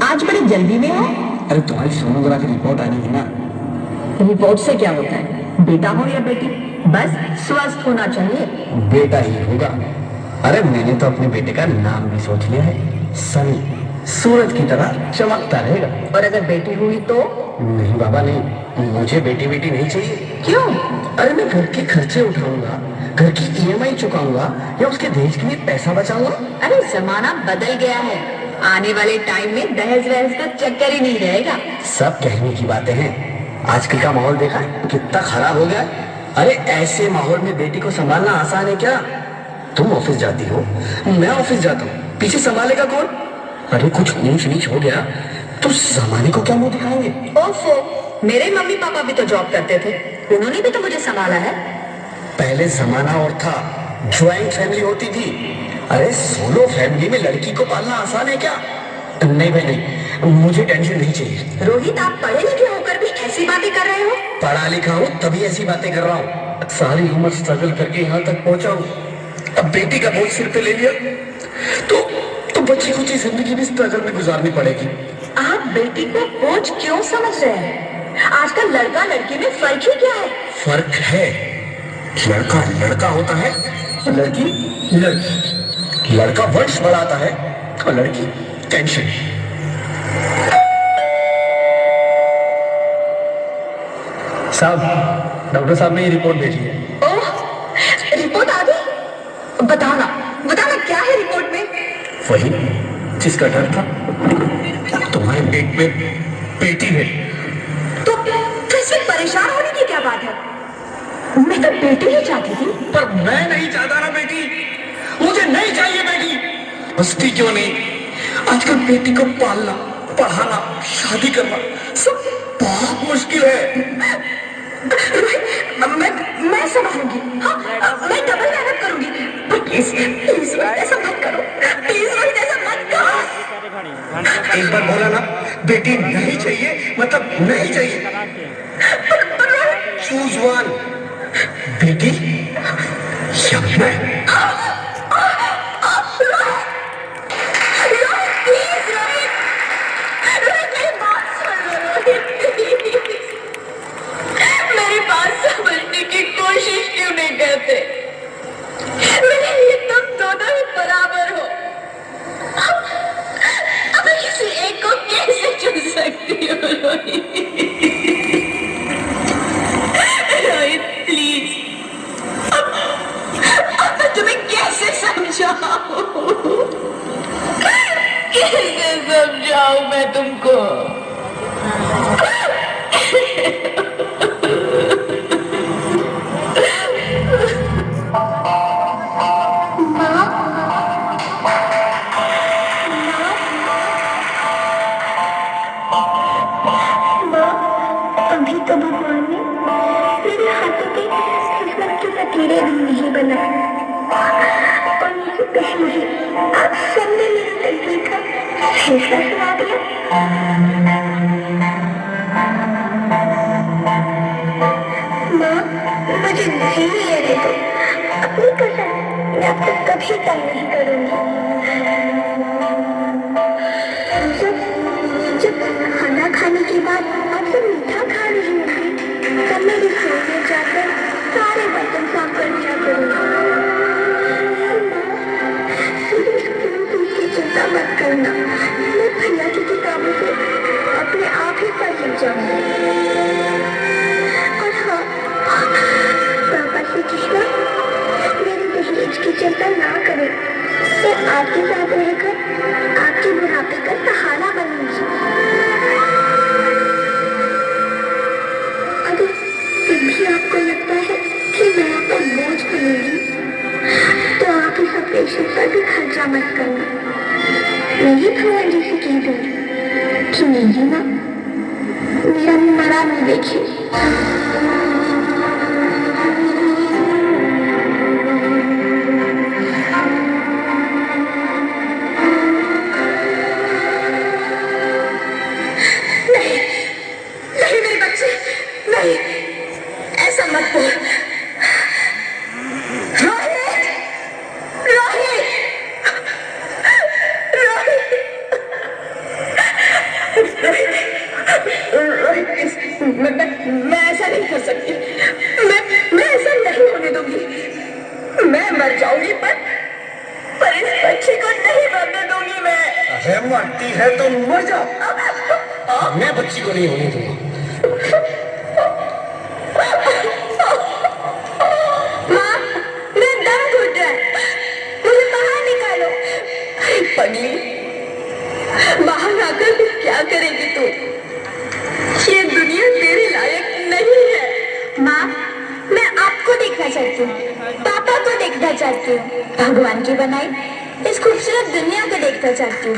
आज बड़ी जल्दी में हो? अरे तुम्हारी सोनोग्राफी रिपोर्ट आनी है ना। रिपोर्ट से क्या होता है? बेटा हो या बेटी, बस स्वस्थ होना चाहिए। बेटा ही होगा। अरे मैंने तो अपने बेटे का नाम भी सोच लिया है, सनी। सूरज की तरह चमकता रहेगा। और अगर बेटी हुई तो? नहीं बाबा नहीं, मुझे बेटी बेटी नहीं चाहिए। क्यों? अरे मैं घर के खर्चे उठाऊंगा, घर की ईएमआई चुकाऊंगा या उसके दहेज के लिए पैसा बचाऊंगा। अरे जमाना बदल गया है, आने वाले टाइम में दहेज वहेज का चक्कर ही नहीं रहेगा। सब कहने की बातें हैं। आजकल का माहौल देखा है कितना खराब हो गया है। अरे ऐसे माहौल में बेटी को संभालना आसान है क्या? तुम ऑफिस जाती हो, मैं ऑफिस जाता हूँ, पीछे संभालेगा कौन? अरे कुछ ऊंच नीच हो गया तो जमाने को क्या मुंह दिखाएंगे? ओफो, मेरे मम्मी पापा भी तो जॉब करते थे, उन्होंने भी तो मुझे संभाला है। पहले जमाना और था, ज्वाइंट फैमिली होती थी। अरे सोलो फैमिली में लड़की को पालना आसान है क्या? नहीं भाई नहीं, मुझे टेंशन नहीं चाहिए। रोहित, आप पढ़े लिखे होकर भी ऐसी बातें कर रहे हो? पढ़ा लिखा हूँ तभी ऐसी बातें कर रहा हूँ। सारी उम्र स्ट्रगल करके यहाँ तक पहुंचा हूँ, अब बेटी का बोझ सिर पे ले लिया तो बच्ची कुछ जिंदगी भी स्ट्रगल में गुजारनी पड़ेगी। आप बेटी को बोझ क्यों समझ रहे हैं? आजकल लड़का लड़की में फर्क ही क्या है? फर्क है, लड़का लड़का होता है, लड़की लड़की। लड़का वंश बढ़ाता है और लड़की टेंशन। साहब, डॉक्टर साहब ने ये रिपोर्ट भेजी है। ओह, रिपोर्ट आ गई? बताना बताना क्या है रिपोर्ट में? वही जिसका डर था, तुम्हारे पेट में बेटी है। तो फिर से परेशान होने की क्या बात है? मैं तो बेटी ही चाहती थी। पर मैं नहीं चाहता ना बेटी, मुझे नहीं चाहिए बेटी। बस्ती क्यों नहीं, आजकल बेटी को पालना, पढ़ाना, शादी करना सब बहुत मुश्किल है। मैं संभालूंगी। हाँ, मैं डबल मेहनत करूंगी। प्लीज प्लीज ऐसा मत करो, प्लीज ऐसा मत करो। एक बार बोला ना, बेटी नहीं चाहिए मतलब नहीं चाहिए। चूज वन, बेटी या मैं। मेरी बात समझने की कोशिश क्यों नहीं करते? मेरे लिए तुम दोनों ही बराबर हो। अब मैं किसी एक को कैसे चुन सकती हूँ? रोहित प्लीज, अब मैं तुम्हें कैसे समझाऊं? कैसे समझाऊं मैं तुमको? अभी तो भगवान ने मेरे हाथों पे किस्मत के लकीरें भी नहीं बनाई और मुझे पहले ही आप सबने मेरी तकदीर का फैसला सुना दिया। माँ, मुझे नहीं रहने दो। अपनी कसम, मैं आपको कभी तंग नहीं करूंगी। जब खाना खाने के बाद आपसे मीठा खा रही होगी तब मैं रसोई में जाकर सारे बर्तन साफ कर दिया करूँगी। चिंता मत करना, मैं भैया की किताबों को अपने आप ही पढ़ लिख जाऊंगी। और हाँ, पापा से कहना मेरे दहेज की चिंता ना करें। मैं आपके साथ रहकर आपके बुढ़ापे का सहारा बनूंगी। अगर फिर भी आपको लगता है कि मैं आप पर बोझ बनूंगी तो आप इस ऑपरेशन पर भी खर्चा मत करना। मेरी भगवान जी से कह दूंगी कि मेरी माँ मेरा मरा नहीं देखी। ऐसा मत बोल। रोहित, रोहित, रोहित, मैं ऐसा नहीं कर सकती। मैं ऐसा नहीं होने दूंगी। मैं मर जाऊंगी पर इस बच्चे को नहीं मरने दूंगी मैं। अरे मरती है तो मर जाओ, मैं बच्ची को नहीं होने दूंगा। माँ, मेरा दम घुट रहा है, मुझे बाहर निकालो। पगली, बाहर आकर भी क्या करेगी तू? ये दुनिया तेरे लायक नहीं है। माँ, मैं आपको देखना चाहती हूँ, पापा को देखना चाहती हूँ, भगवान की बनाई इस खूबसूरत दुनिया को देखना चाहती हूँ।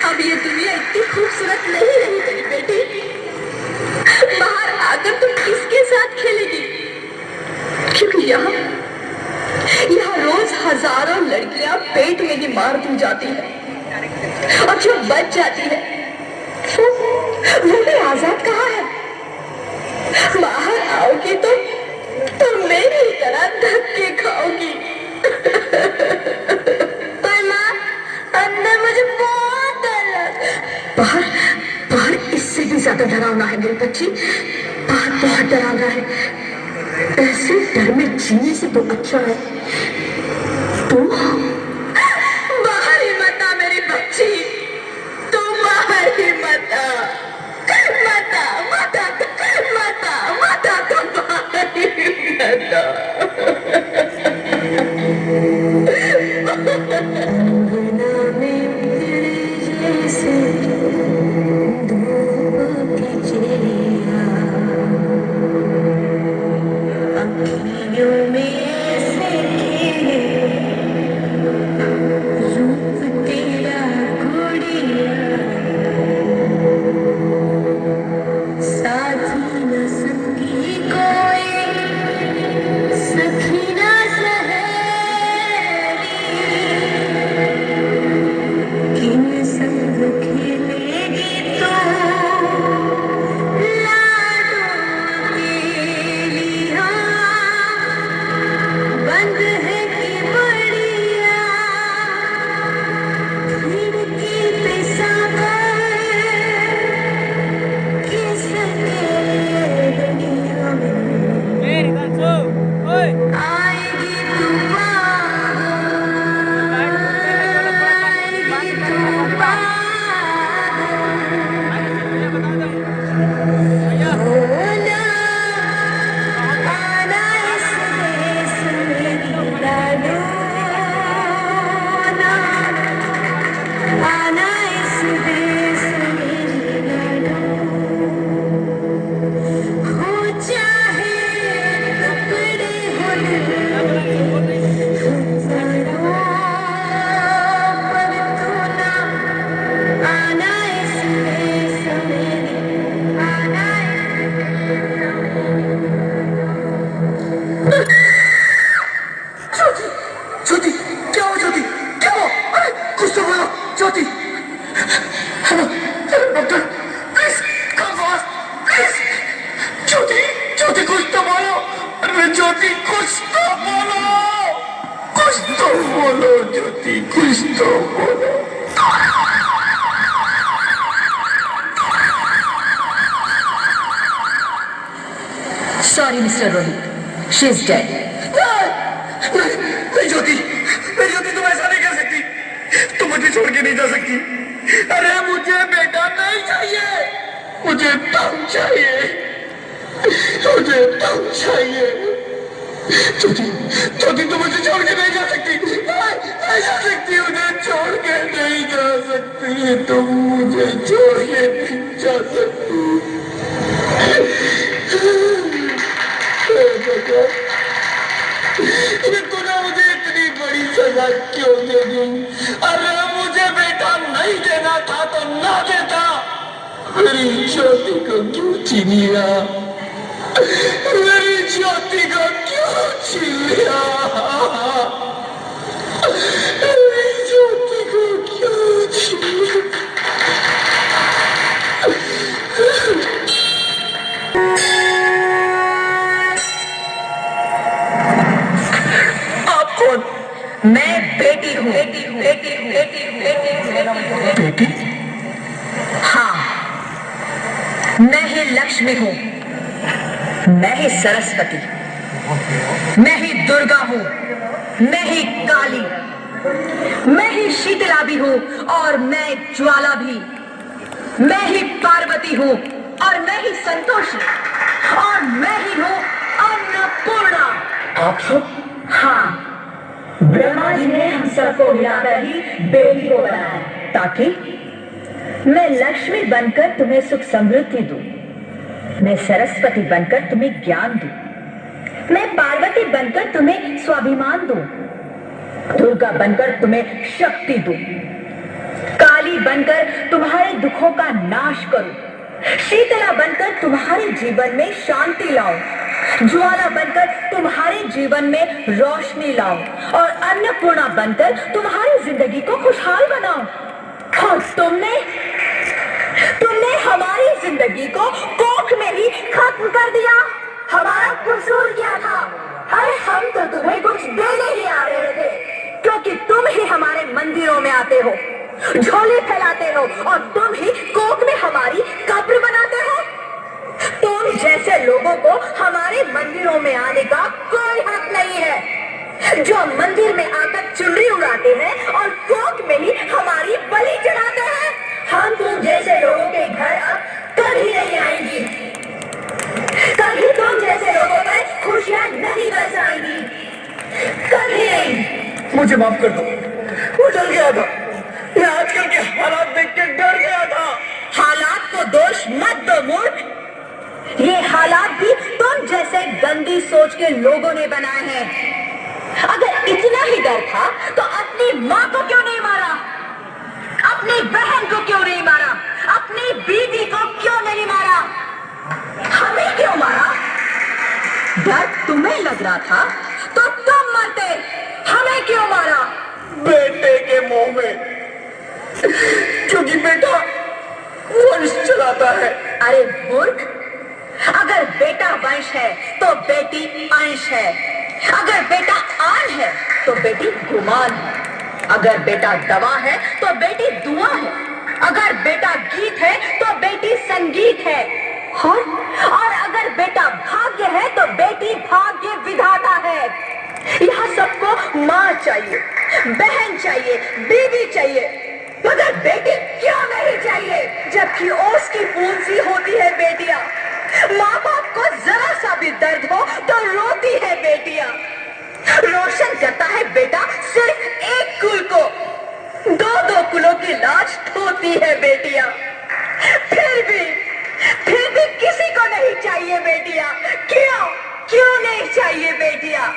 अब ये दुनिया इतनी खूबसूरत नहीं रही तेरी बेटी। बाहर आकर तुम किसके साथ खेलेगी? क्योंकि यहाँ रोज हजारों लड़कियां पेट में ही मार दी जाती है और जो बच जाती है वो भी आजाद कहाँ है? बाहर आओगी तो मेरी तरह धक्के खाओगी। पर माँ, अंदर मुझे बहुत डर लगा। बाहर बाहर इससे भी ज्यादा डरावना है मेरी बच्ची। बाहर बहुत डरावना है। ऐसे डर में जीने से तो अच्छा है तो बाहर ही मत आ मेरी बच्ची। तू बाहर ही मत आ, मत आ, मत आ, मत आ, मत आ, तू बाहर ही मत आ। Sorry, Mr. Rohit. She's dead. नहीं ज्योति, तुम ऐसा नहीं कर सकती। तुम मुझे छोड़ के नहीं जा सकती। अरे मुझे बेटा नहीं चाहिए, मुझे तुम चाहिए, मुझे तुम चाहिए। ज्योति तुम मुझे छोड़ के नहीं जा सकती, नहीं जा सकती, मुझे छोड़ के नहीं जा सकती, तुम मुझे छोड़ के नहीं जा सकती। तूने मुझे इतनी बड़ी सजा क्यों दे दी? अरे मुझे बेटा नहीं देना था तो ना देता। मेरी ज्योति को क्यों छीन लिया? मेरी ज्योति को क्यों छीन लिया? मेरी ज्योति को क्यों छीन लिया? मैं बेटी हूँ। बेटी? हाँ, मैं ही लक्ष्मी हूं, मैं ही सरस्वती, मैं ही दुर्गा हूं, मैं ही काली, मैं ही शीतला भी हूं और मैं ज्वाला भी, मैं ही पार्वती हूं और मैं ही संतोषी और मैं ही हूं अन्नपूर्णा। आप सब? हाँ, ब्रह्मा जी ने हम सबको मिलाकर ही बेटी को बनाया ताकि मैं लक्ष्मी बनकर तुम्हें सुख समृद्धि दूं, मैं सरस्वती बनकर तुम्हें ज्ञान दूं, मैं पार्वती बनकर तुम्हें स्वाभिमान दूं, दुर्गा बनकर तुम्हें शक्ति दूं, काली बनकर तुम्हारे दुखों का नाश करूं, शीतला बनकर तुम्हारे जीवन में शांति लाऊं, ज्वाला बनकर तुम्हारे जीवन में रोशनी लाऊं और अन्नपूर्णा बनकर तुम्हारी जिंदगी को खुशहाल बनाऊं। और तुमने हमारी जिंदगी को कोख में ही खत्म कर दिया। हमारा कसूर क्या था? अरे हम तो तुम्हें कुछ देने ही आ रहे थे, क्योंकि तुम ही हमारे मंदिरों में आते हो, झोले फैलाते हो और तुम ही कोख में हमारी कब्र बनाते हो। तुम जैसे लोगों को हमारे मंदिरों में आने का कोई हक नहीं है, जो मंदिर में आकर चुनरी उड़ाते हैं और कोख में ही हमारी बलि चढ़ाते हैं। हम तुम जैसे लोगों के घर अब कभी नहीं आएंगी, कभी तुम जैसे लोगों में खुशियां नहीं बरसाएंगी, कभी नहीं। मुझे माफ कर दो, वो डर गया था, मैं आजकल के हालात देख के डर गया था। हालात को दोष मत दो मूर्ख, ये हालात भी तुम जैसे गंदी सोच के लोगों ने बनाए हैं। अगर इतना ही डर था तो अपनी माँ को क्यों नहीं मारा, अपनी बहन को क्यों नहीं मारा, अपनी बीवी को क्यों नहीं मारा, हमें क्यों मारा? डर तुम्हें लग रहा था तो तुम मरते, हमें क्यों मारा? बेटे के मुंह में, क्योंकि बेटा वंश चलाता है। अरे मूर्ख, अगर बेटा वंश है तो बेटी अंश है, अगर बेटा आन है तो बेटी गुमान है, अगर बेटा दवा है तो बेटी दुआ है, अगर बेटा गीत है तो बेटी संगीत है, और अगर बेटा भाग्य है तो बेटी भाग्य विधाता है। यहाँ सबको माँ चाहिए, बहन चाहिए, बीवी चाहिए, मगर बेटी क्यों नहीं चाहिए? जबकि ओस की बूंद सी होती है बेटियां, माँ बाप को जरा सा भी दर्द हो तो रोती है बेटियां, रोशन करता है बेटा सिर्फ एक कुल को, दो दो कुलों की लाज ढोती है बेटियां। फिर भी किसी को नहीं चाहिए बेटियां। क्यों नहीं चाहिए बेटियां?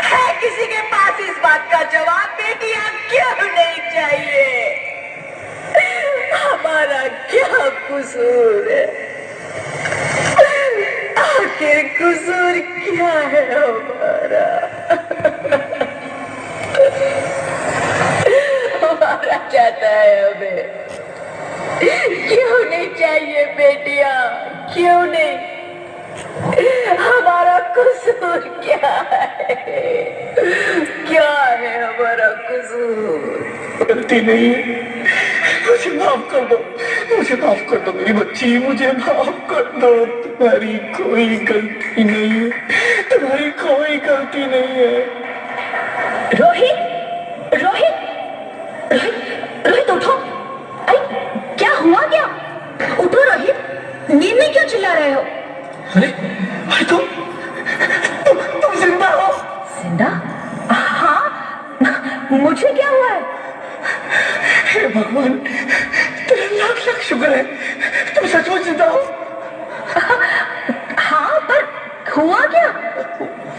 है किसी के पास इस बात का जवाब? बेटियां क्यों नहीं चाहिए? हमारा क्या कसूर है? आखिर कसूर क्या है हमारा? हमारा चाहता है हमें, क्यों नहीं चाहिए बेटियां? क्यों नहीं? हमारा कसूर क्या है? क्या है हमारा कसूर? गलती नहीं है, मुझे माफ कर दो, मुझे माफ कर दो मेरी बच्ची, मुझे माफ कर दो। तुम्हारी कोई गलती नहीं है, तुम्हारी कोई गलती नहीं है। रोहित, रोहित, रोहित, रोहित उठो। अरे क्या हुआ क्या? उठो रोहित, नींद में क्यों चिल्ला रहे हो? अरे अरे तुम जिंदा हो? जिंदा? हाँ, मुझे क्या हुआ है? हे भगवान, तेरा लाख लाख शुक्र है, तुम सचमुच जिंदा हो। हाँ, पर हुआ क्या?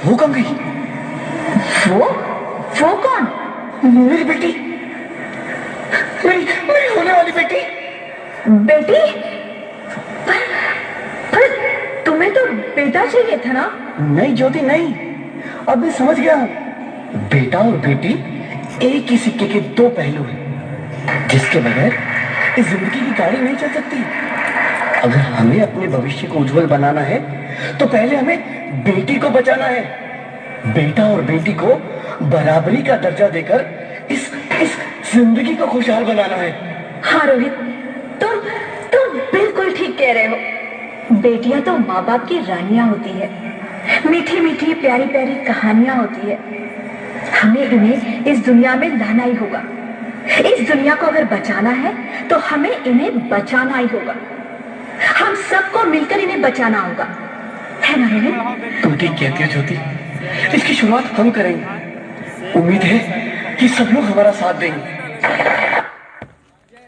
वो कब गई? वो कौन? मेरी बेटी, मेरी होने वाली बेटी। बेटी? पर तुम्हें तो बेटा चाहिए था ना? नहीं ज्योति नहीं, अब मैं समझ गया हूँ। बेटा और बेटी एक ही सिक्के के दो पहलू हैं, जिसके बगैर इस जिंदगी की गाड़ी नहीं चल सकती। अगर हमें अपने भविष्य को उज्जवल बनाना है तो पहले हमें बेटी को बचाना है। बेटा और बेटी को बराबरी का दर्जा देकर इस जिंदगी को खुशहाल बनाना है। हाँ रोहित, तुम बिल्कुल ठीक कह रहे हो। बेटियां तो माँ बाप की रानियां होती है, मीठी मीठी प्यारी प्यारी कहानियां होती है। हमें इन्हें इस दुनिया में लाना ही होगा। इस दुनिया को अगर बचाना है तो हमें इन्हें बचाना ही होगा। हम सबको मिलकर इन्हें बचाना होगा, है ना रोहित? तुम ठीक कहती हो ज्योति, इसकी शुरुआत हम करेंगे। उम्मीद है कि सब लोग हमारा साथ देंगे।